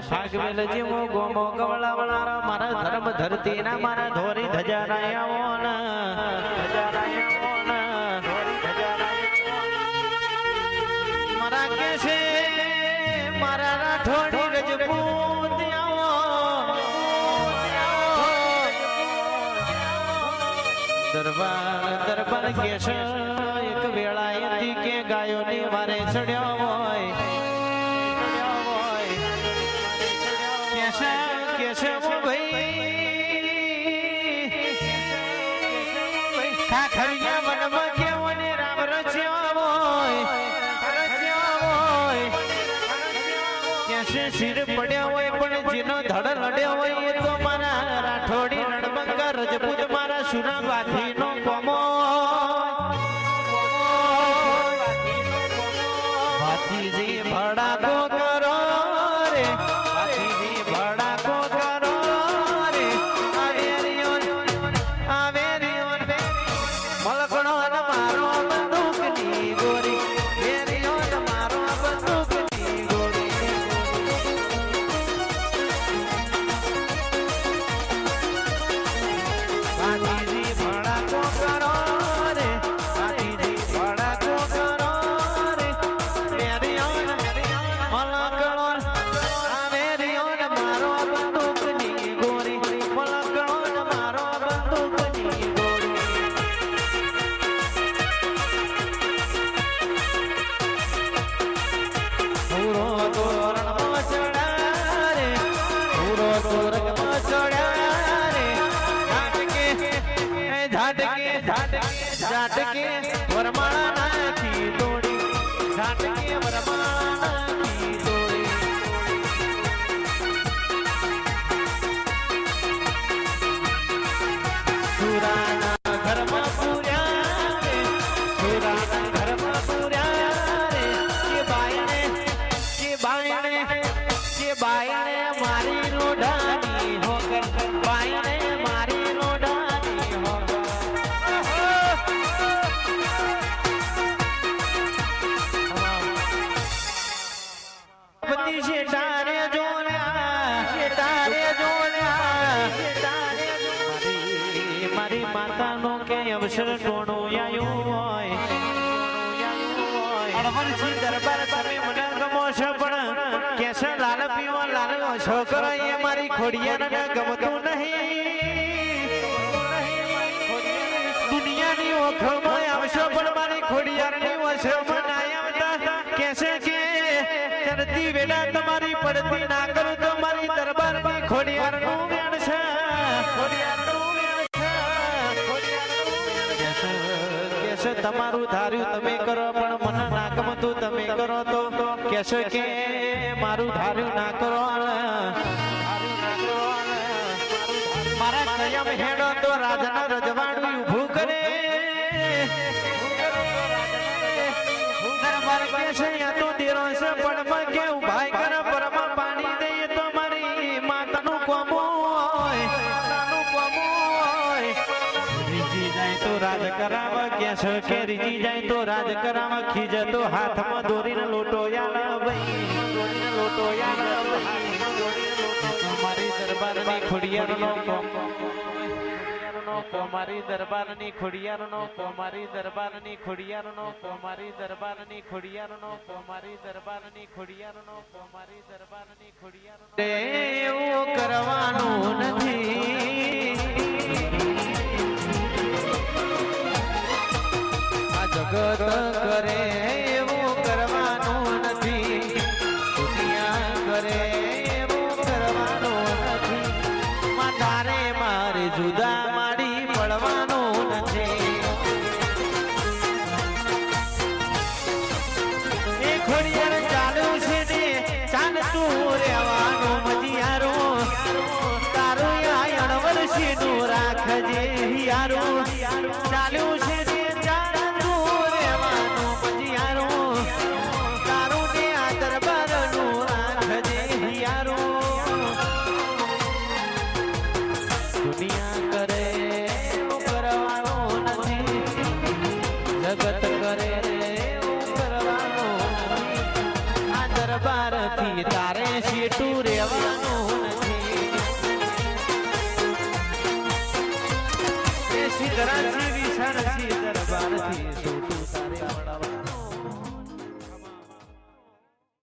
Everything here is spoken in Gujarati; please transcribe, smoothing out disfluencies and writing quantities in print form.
ફાગવેલ જેવો ગોમો ગવળાવળારા મારા ધર્મ ધરતી ના મારા ધોરી ધજારાયાઓ મારા કે છે મારા રાઠોડી રજપૂત દરબાર કે છે એક વેળા એથી કે ગાયોની વારે ચડ્યો હોય ખાખરિયા વનમાં કેવો ને રામ રચ્યો હોય કેસે શિર પડ્યા હોય પણ જેનો ધડ લડ્યો હોય એ તો મારા રાઠોડી રણબંકા રજપૂત મારા સુરા વાથીનો કોમો વાથીજી ભડાકો કરો રે ઝાટકે વરમાળા નાખી તોડી ઝાટકે વરમાળા નાખી તોડી સુરાના ઘરમાં પૂર્યા રે સુરાના ઘરમાં પૂર્યા રે કે બાયણે મારી લોઢાની હોકર બાયણે મારી લોઢાની હોકર મારી માતાનો કે અવસર ટોણું આયું હોય અડવરસી દરબાર તમે મને ગમો છો પણ કેસે લાલ પીવો લાલ છોકરો એ મારી ખોડિયાને ગમતું નહીં દુનિયાની ઓખમાં આવશો પણ મારી ખોડિયારની ઓછમાં ના આવતા કેસે કે ચડતી વેળા તમારી પડતી ના કરું તો મારી દરબારની ખોડિયારનું વેણ છે કેસે તમારું ધાર્યું તમે કરો પણ મને ના ગમતું તમે કરો તો કેસે કે મારું ધાર્યું ના કરો મારા કયમ હેડો તો રાજાના રજવાડું ઊભું કરે દરબાર કેસે યા તો દેરો છે પણ કે ઉભાઈ કરે પરમાં પાણી દઈએ તો મારી માતાનું કોમો હોય રીજી જાય તો રાજ કરાવ કેસે કે રીજી જાય તો રાજ કરાવ ખીજ તો હાથમાં દોરીને લોટો યાર મારી દરબારની ખોડિયારનો મારી દરબારની ખોડિયારનો મારી દરબારની ખોડિયારનો મારી દરબારની ખોડિયારનો મારી દરબારની ખોડિયારનો મારી દરબારની ખોડિયારનો એવું કરવાનું નથી આ જગત કરે એવું કરવાનું નથી દુનિયા કરે એવું કરવાનું નથી તારે મારે જુદા માડી પડવાનું નથી એ ખોડિયાર ચાલુ છે ને ચાલતું રહેવાનું મજિયારું તારું આયણ વર્ષીનું રાખજે હિયારું ચાલુ છે ને ચાલતું રહેવાનું મજિયારું તારું ને આ દરબારનું રાખજે હિયારું દુનિયા કરે એવું કરવાનું નથી જગત કરે એવું કરવાનું નથી આ દરબારથી તારે સીટું રહેવાનું નથી એ સિદ્ધરાજ વિશાળ સિદ્ધ